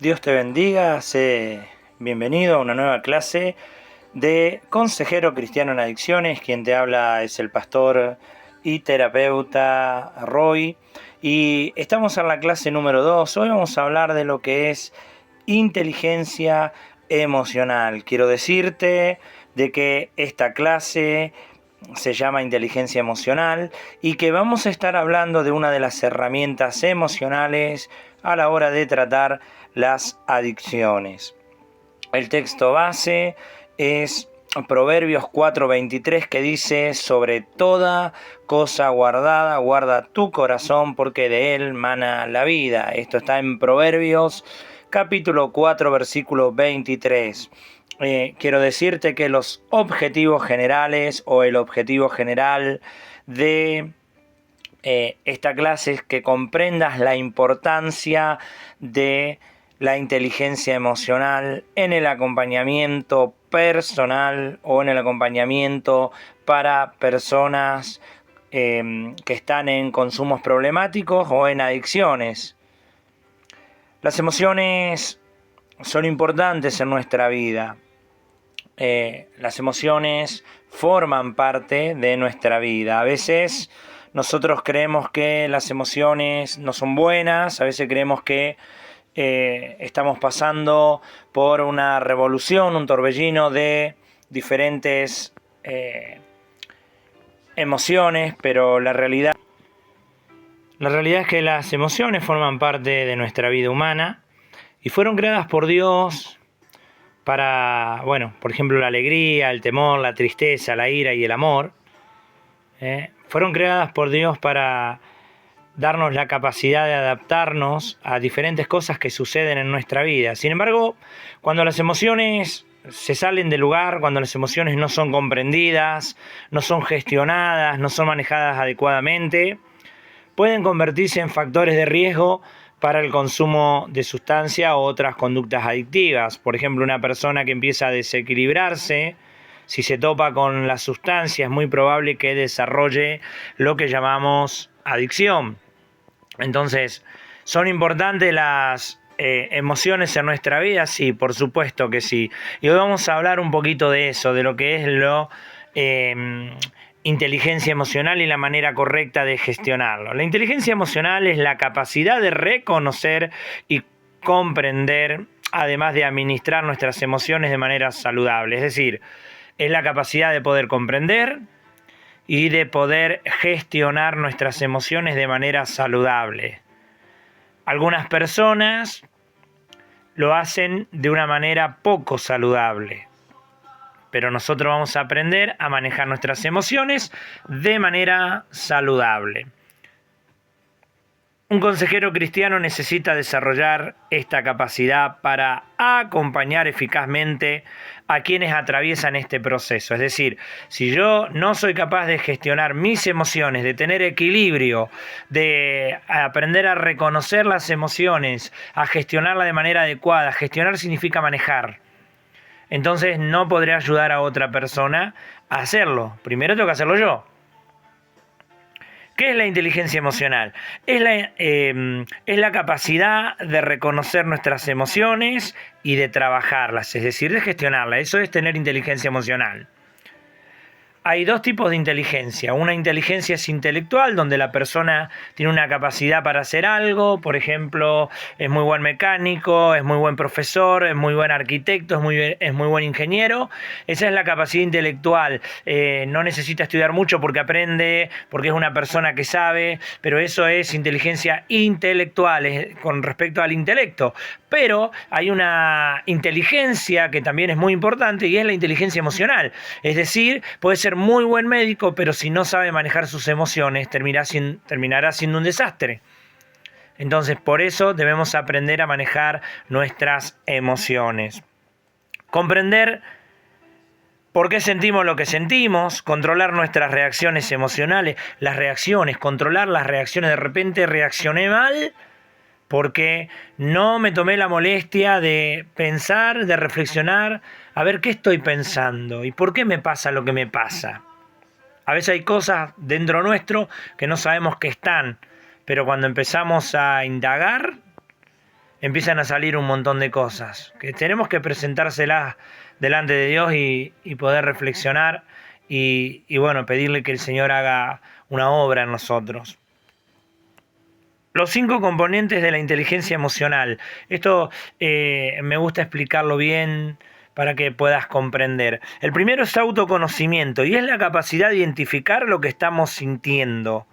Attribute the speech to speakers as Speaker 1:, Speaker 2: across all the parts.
Speaker 1: Dios te bendiga, sé bienvenido a una nueva clase de Consejero Cristiano en Adicciones. Quien te habla es el pastor y terapeuta Roy. Y estamos en la clase número 2. Hoy vamos a hablar de lo que es inteligencia emocional. Quiero decirte de que esta clase se llama inteligencia emocional y que vamos a estar hablando de una de las herramientas emocionales a la hora de tratar las adicciones. El texto base es Proverbios 4:23, que dice: sobre toda cosa guardada, guarda tu corazón, porque de él mana la vida. Esto está en Proverbios capítulo 4, versículo 23. Quiero decirte que los objetivos generales o el objetivo general de esta clase es que comprendas la importancia de la inteligencia emocional en el acompañamiento personal o en el acompañamiento para personas que están en consumos problemáticos o en adicciones. Las emociones son importantes en nuestra vida. Las emociones forman parte de nuestra vida. A veces nosotros creemos que las emociones no son buenas, a veces creemos que estamos pasando por una revolución, un torbellino de diferentes emociones, pero la realidad es que las emociones forman parte de nuestra vida humana y fueron creadas por Dios para, por ejemplo, la alegría, el temor, la tristeza, la ira y el amor. Fueron creadas por Dios para darnos la capacidad de adaptarnos a diferentes cosas que suceden en nuestra vida. Sin embargo, cuando las emociones se salen del lugar, cuando las emociones no son comprendidas, no son gestionadas, no son manejadas adecuadamente, pueden convertirse en factores de riesgo para el consumo de sustancia o otras conductas adictivas. Por ejemplo, una persona que empieza a desequilibrarse, si se topa con la sustancia, es muy probable que desarrolle lo que llamamos adicción. Entonces, ¿son importantes las emociones en nuestra vida? Sí, por supuesto que sí. Y hoy vamos a hablar un poquito de eso, de lo que es inteligencia emocional y la manera correcta de gestionarlo. La inteligencia emocional es la capacidad de reconocer y comprender, además de administrar nuestras emociones de manera saludable. Es decir, es la capacidad de poder comprender y de poder gestionar nuestras emociones de manera saludable. Algunas personas lo hacen de una manera poco saludable, pero nosotros vamos a aprender a manejar nuestras emociones de manera saludable. Un consejero cristiano necesita desarrollar esta capacidad para acompañar eficazmente a quienes atraviesan este proceso. Es decir, si yo no soy capaz de gestionar mis emociones, de tener equilibrio, de aprender a reconocer las emociones, a gestionarlas de manera adecuada, gestionar significa manejar. Entonces no podré ayudar a otra persona a hacerlo. Primero tengo que hacerlo yo. ¿Qué es la inteligencia emocional? Es la capacidad de reconocer nuestras emociones y de trabajarlas, es decir, de gestionarlas. Eso es tener inteligencia emocional. Hay dos tipos de inteligencia. Una inteligencia es intelectual, donde la persona tiene una capacidad para hacer algo. Por ejemplo, es muy buen mecánico, es muy buen profesor, es muy buen arquitecto, es muy buen ingeniero. Esa es la capacidad intelectual. No necesita estudiar mucho porque aprende, porque es una persona que sabe, pero eso es inteligencia intelectual con respecto al intelecto. Pero hay una inteligencia que también es muy importante y es la inteligencia emocional. Es decir, puede ser muy buen médico, pero si no sabe manejar sus emociones, terminará siendo un desastre. Entonces, por eso debemos aprender a manejar nuestras emociones. Comprender por qué sentimos lo que sentimos, controlar nuestras reacciones emocionales, controlar las reacciones. De repente reaccioné mal porque no me tomé la molestia de pensar, de reflexionar, a ver qué estoy pensando y por qué me pasa lo que me pasa. A veces hay cosas dentro nuestro que no sabemos que están, pero cuando empezamos a indagar, empiezan a salir un montón de cosas, que tenemos que presentárselas delante de Dios y poder reflexionar y bueno, pedirle que el Señor haga una obra en nosotros. Los 5 componentes de la inteligencia emocional. Esto me gusta explicarlo bien para que puedas comprender. El primero es autoconocimiento y es la capacidad de identificar lo que estamos sintiendo.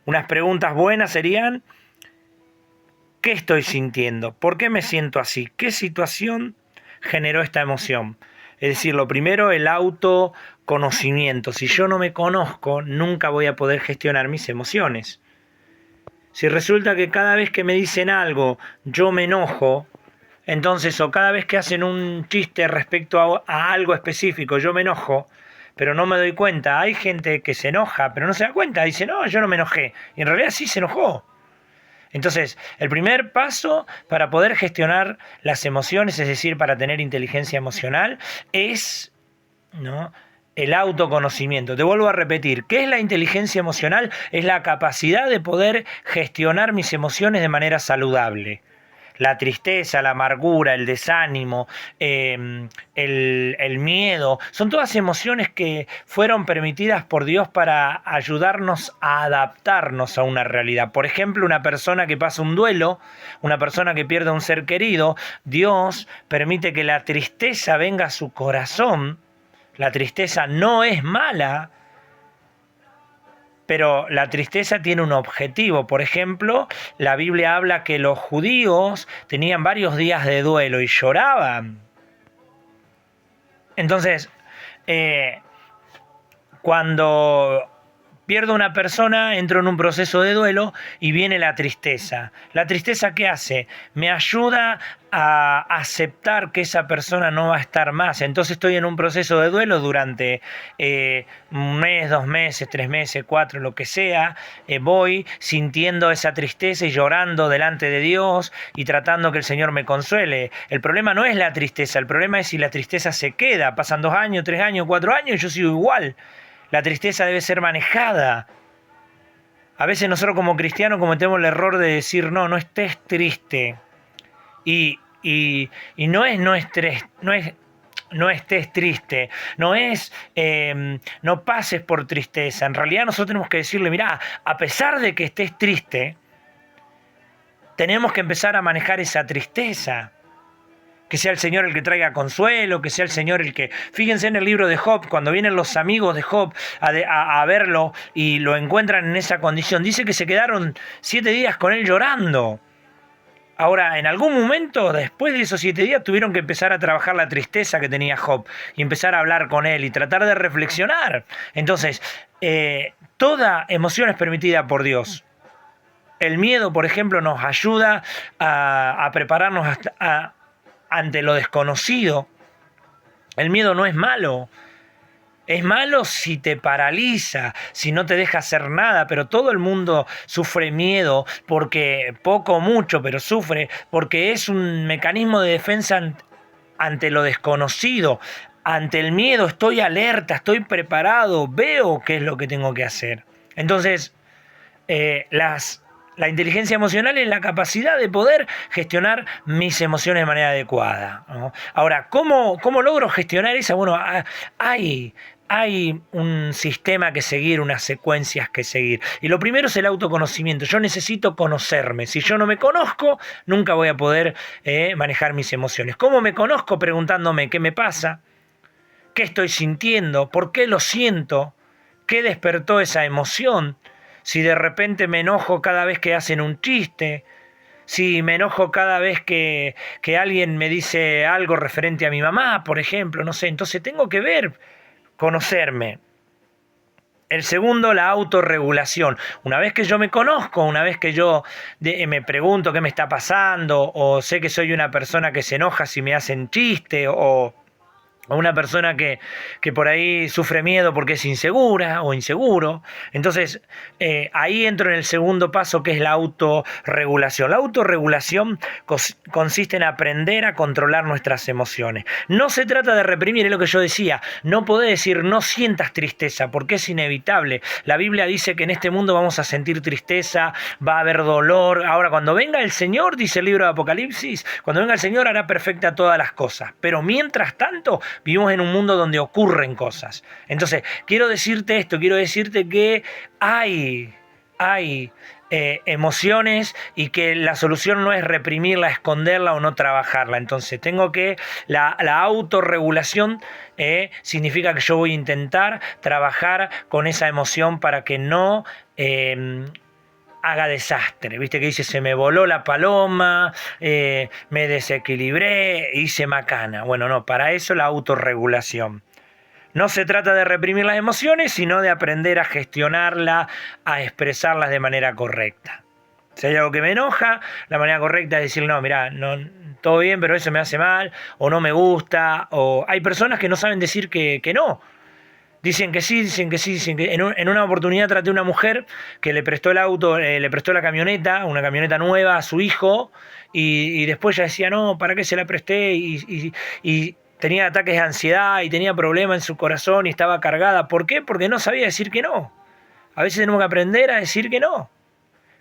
Speaker 1: Unas preguntas buenas serían: ¿qué estoy sintiendo? ¿Por qué me siento así? ¿Qué situación generó esta emoción? Es decir, lo primero, el autoconocimiento. Si yo no me conozco, nunca voy a poder gestionar mis emociones. Si resulta que cada vez que me dicen algo yo me enojo, entonces, o cada vez que hacen un chiste respecto a algo específico yo me enojo, pero no me doy cuenta. Hay gente que se enoja, pero no se da cuenta, dice: no, yo no me enojé, y en realidad sí se enojó. Entonces, el primer paso para poder gestionar las emociones, es decir, para tener inteligencia emocional, es, ¿no?, el autoconocimiento. Te vuelvo a repetir, ¿qué es la inteligencia emocional? Es la capacidad de poder gestionar mis emociones de manera saludable. La tristeza, la amargura, el desánimo, el miedo, son todas emociones que fueron permitidas por Dios para ayudarnos a adaptarnos a una realidad. Por ejemplo, una persona que pasa un duelo, una persona que pierde a un ser querido, Dios permite que la tristeza venga a su corazón. La tristeza no es mala, pero la tristeza tiene un objetivo. Por ejemplo, la Biblia habla que los judíos tenían varios días de duelo y lloraban. Entonces, cuando pierdo una persona, entro en un proceso de duelo y viene la tristeza. ¿La tristeza qué hace? Me ayuda a aceptar que esa persona no va a estar más. Entonces estoy en un proceso de duelo durante un mes, 2 meses, 3 meses, 4, lo que sea. Voy sintiendo esa tristeza y llorando delante de Dios y tratando que el Señor me consuele. El problema no es la tristeza, el problema es si la tristeza se queda. Pasan 2 años, 3 años, 4 años y yo sigo igual. La tristeza debe ser manejada. A veces nosotros como cristianos cometemos el error de decir: no estés triste. Y no estés triste, no pases por tristeza. En realidad nosotros tenemos que decirle: mirá, a pesar de que estés triste, tenemos que empezar a manejar esa tristeza. Que sea el Señor el que traiga consuelo, que sea el Señor el que... Fíjense en el libro de Job, cuando vienen los amigos de Job a verlo y lo encuentran en esa condición, dice que se quedaron 7 días con él llorando. Ahora, en algún momento, después de esos 7 días, tuvieron que empezar a trabajar la tristeza que tenía Job y empezar a hablar con él y tratar de reflexionar. Entonces, toda emoción es permitida por Dios. El miedo, por ejemplo, nos ayuda a prepararnos ante lo desconocido. El miedo no es malo. Es malo si te paraliza, si no te deja hacer nada, pero todo el mundo sufre miedo, porque poco o mucho, pero sufre, porque es un mecanismo de defensa ante lo desconocido. Ante el miedo estoy alerta, estoy preparado, veo qué es lo que tengo que hacer. Entonces, la inteligencia emocional es la capacidad de poder gestionar mis emociones de manera adecuada, ¿no? Ahora, ¿cómo logro gestionar esa? Bueno, hay un sistema que seguir, unas secuencias que seguir. Y lo primero es el autoconocimiento. Yo necesito conocerme. Si yo no me conozco, nunca voy a poder manejar mis emociones. ¿Cómo me conozco? Preguntándome qué me pasa, qué estoy sintiendo, por qué lo siento, qué despertó esa emoción. Si de repente me enojo cada vez que hacen un chiste, si me enojo cada vez que alguien me dice algo referente a mi mamá, por ejemplo, no sé, entonces tengo que conocerme. El segundo, la autorregulación. Una vez que yo me conozco, una vez que yo me pregunto qué me está pasando, o sé que soy una persona que se enoja si me hacen chiste, o a una persona que por ahí sufre miedo porque es insegura o inseguro. Entonces, ahí entro en el segundo paso, que es la autorregulación. La autorregulación consiste en aprender a controlar nuestras emociones. No se trata de reprimir, es lo que yo decía. No podés decir no sientas tristeza, porque es inevitable. La Biblia dice que en este mundo vamos a sentir tristeza, va a haber dolor. Ahora, cuando venga el Señor, dice el libro de Apocalipsis, cuando venga el Señor hará perfecta todas las cosas. Pero mientras tanto, vivimos en un mundo donde ocurren cosas. Entonces, quiero decirte esto, quiero decirte que hay emociones y que la solución no es reprimirla, esconderla o no trabajarla. Entonces, la autorregulación significa que yo voy a intentar trabajar con esa emoción para que no haga desastre. Viste que dice, se me voló la paloma, me desequilibré, hice macana. Bueno, no, para eso la autorregulación. No se trata de reprimir las emociones, sino de aprender a gestionarlas, a expresarlas de manera correcta. Si hay algo que me enoja, la manera correcta es decir, no, mirá, no, todo bien, pero eso me hace mal, o no me gusta, o hay personas que no saben decir que no. Dicen que sí, dicen que sí, dicen que... En una oportunidad traté a una mujer que le prestó el auto, le prestó la camioneta, una camioneta nueva a su hijo, y después ella decía, no, ¿para qué se la presté? Y tenía ataques de ansiedad y tenía problemas en su corazón y estaba cargada. ¿Por qué? Porque no sabía decir que no. A veces tenemos que aprender a decir que no,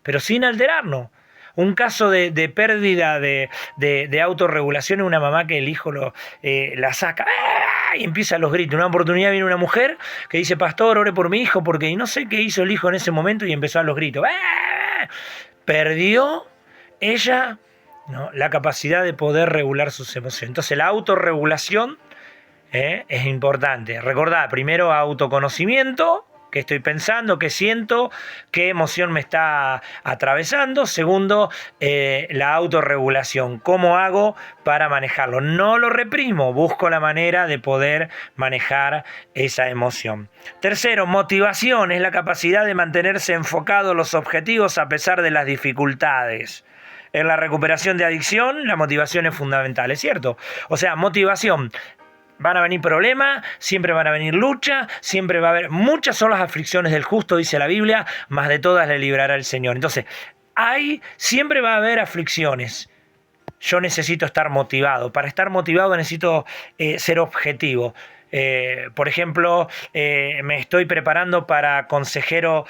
Speaker 1: pero sin alterarnos. Un caso de pérdida de autorregulación es una mamá que el hijo la saca y empieza los gritos. Una oportunidad viene una mujer que dice, pastor, ore por mi hijo, porque no sé qué hizo el hijo en ese momento y empezó a los gritos. Perdió ella, ¿no?, la capacidad de poder regular sus emociones. Entonces la autorregulación es importante. Recordá, primero autoconocimiento, qué estoy pensando, qué siento, qué emoción me está atravesando. Segundo, la autorregulación, cómo hago para manejarlo. No lo reprimo, busco la manera de poder manejar esa emoción. Tercero, motivación, es la capacidad de mantenerse enfocado en los objetivos a pesar de las dificultades. En la recuperación de adicción, la motivación es fundamental, ¿es cierto? O sea, motivación. Van a venir problemas, siempre van a venir luchas, siempre va a haber... Muchas son las aflicciones del justo, dice la Biblia, mas de todas le librará el Señor. Entonces, siempre va a haber aflicciones. Yo necesito estar motivado. Para estar motivado necesito ser objetivo. Por ejemplo, me estoy preparando para consejero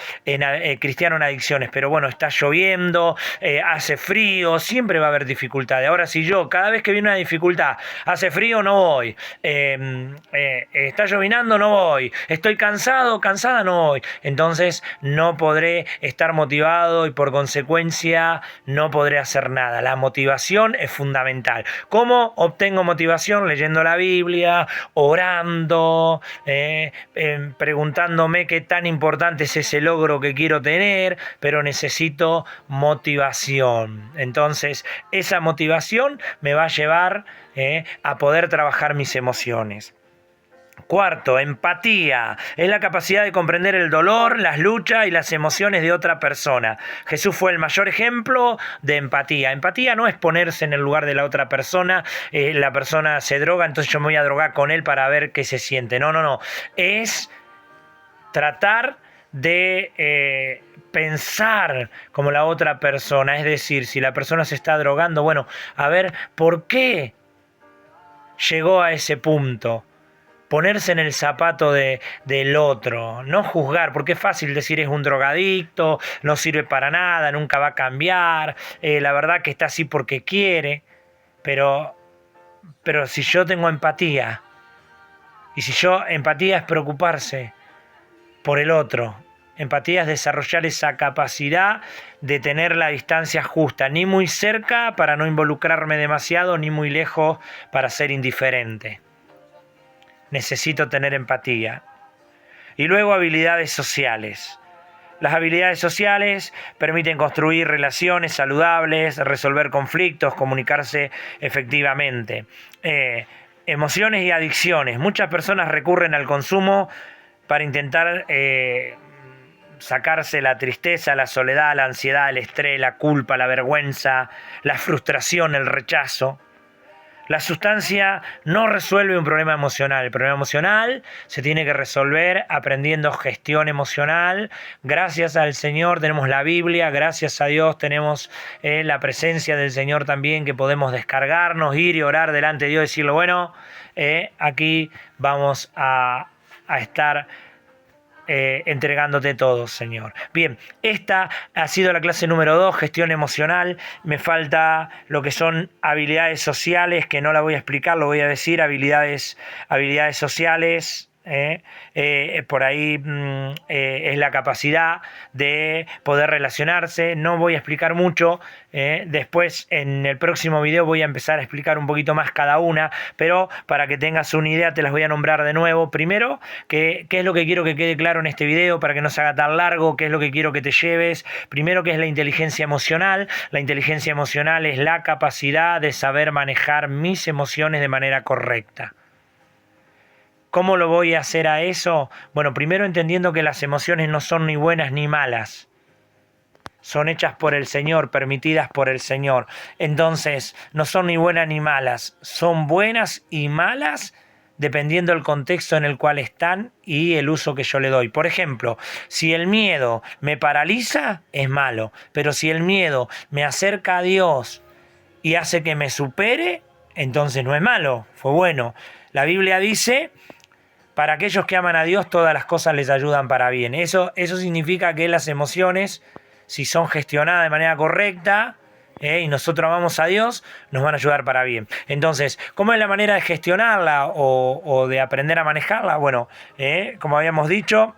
Speaker 1: cristiano en adicciones, pero bueno, está lloviendo, hace frío, siempre va a haber dificultades. Ahora, si yo cada vez que viene una dificultad, hace frío, no voy, está llovinando, no voy, estoy cansada, no voy, entonces no podré estar motivado y por consecuencia no podré hacer nada. La motivación es fundamental. ¿Cómo obtengo motivación? Leyendo la Biblia, orando, preguntándome qué tan importante es ese logro que quiero tener, pero necesito motivación. Entonces, esa motivación me va a llevar a poder trabajar mis emociones. Cuarto, empatía. Es la capacidad de comprender el dolor, las luchas y las emociones de otra persona. Jesús fue el mayor ejemplo de empatía. Empatía no es ponerse en el lugar de la otra persona. La persona se droga, entonces yo me voy a drogar con él para ver qué se siente. No. Es tratar de pensar como la otra persona. Es decir, si la persona se está drogando, bueno, a ver, ¿por qué llegó a ese punto? Ponerse en el zapato del otro, no juzgar, porque es fácil decir es un drogadicto, no sirve para nada, nunca va a cambiar, la verdad que está así porque quiere, pero si yo tengo empatía, empatía es preocuparse por el otro, empatía es desarrollar esa capacidad de tener la distancia justa, ni muy cerca para no involucrarme demasiado, ni muy lejos para ser indiferente. Necesito tener empatía. Y luego habilidades sociales. Las habilidades sociales permiten construir relaciones saludables, resolver conflictos, comunicarse efectivamente. Emociones y adicciones. Muchas personas recurren al consumo para intentar sacarse la tristeza, la soledad, la ansiedad, el estrés, la culpa, la vergüenza, la frustración, el rechazo. La sustancia no resuelve un problema emocional. El problema emocional se tiene que resolver aprendiendo gestión emocional. Gracias al Señor tenemos la Biblia, gracias a Dios tenemos la presencia del Señor también, que podemos descargarnos, ir y orar delante de Dios y decirle, bueno, aquí vamos a estar entregándote todo, Señor. Bien, esta ha sido la clase número 2, gestión emocional. Me falta lo que son habilidades sociales, que no la voy a explicar, lo voy a decir, habilidades sociales. Por ahí es la capacidad de poder relacionarse. No voy a explicar mucho. Después en el próximo video voy a empezar a explicar un poquito más cada una, pero para que tengas una idea te las voy a nombrar de nuevo. Primero, qué es lo que quiero que quede claro en este video para que no se haga tan largo, qué es lo que quiero que te lleves. Primero, qué es la inteligencia emocional. La inteligencia emocional es la capacidad de saber manejar mis emociones de manera correcta. ¿Cómo lo voy a hacer a eso? Bueno, primero entendiendo que las emociones no son ni buenas ni malas. Son hechas por el Señor, permitidas por el Señor. Entonces, no son ni buenas ni malas. Son buenas y malas dependiendo del contexto en el cual están y el uso que yo le doy. Por ejemplo, si el miedo me paraliza, es malo. Pero si el miedo me acerca a Dios y hace que me supere, entonces no es malo, fue bueno. La Biblia dice: para aquellos que aman a Dios, todas las cosas les ayudan para bien. Eso significa que las emociones, si son gestionadas de manera correcta, y nosotros amamos a Dios, nos van a ayudar para bien. Entonces, ¿cómo es la manera de gestionarla o de aprender a manejarla? Bueno, como habíamos dicho,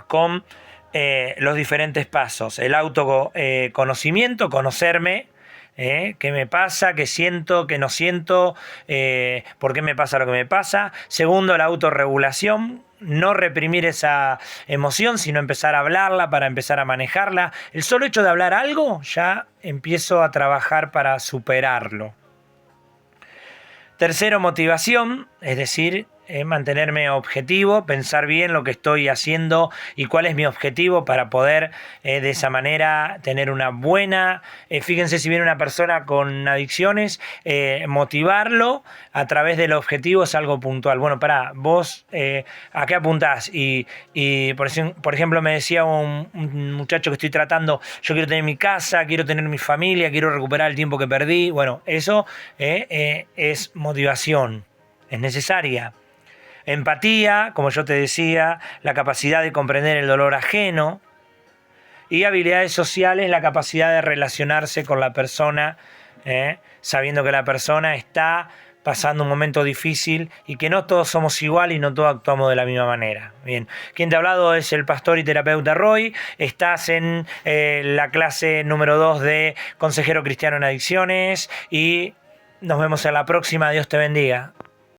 Speaker 1: con los diferentes pasos. El autoconocimiento, conocerme. ¿Qué me pasa? ¿Qué siento? ¿Qué no siento? ¿Por qué me pasa lo que me pasa? Segundo, la autorregulación. No reprimir esa emoción, sino empezar a hablarla para empezar a manejarla. El solo hecho de hablar algo, ya empiezo a trabajar para superarlo. Tercero, motivación, es decir, mantenerme objetivo, pensar bien lo que estoy haciendo y cuál es mi objetivo para poder de esa manera tener una buena, fíjense, si viene una persona con adicciones, motivarlo a través del objetivo es algo puntual. Bueno, vos ¿a qué apuntás? Y por ejemplo me decía un muchacho que estoy tratando, yo quiero tener mi casa, quiero tener mi familia, quiero recuperar el tiempo que perdí. Bueno, eso es motivación, es necesaria. Empatía, como yo te decía, la capacidad de comprender el dolor ajeno. Y habilidades sociales, la capacidad de relacionarse con la persona, sabiendo que la persona está pasando un momento difícil y que no todos somos igual y no todos actuamos de la misma manera. Bien, quien te ha hablado es el pastor y terapeuta Roy. Estás en la clase número 2 de Consejero Cristiano en Adicciones y nos vemos en la próxima. Dios te bendiga.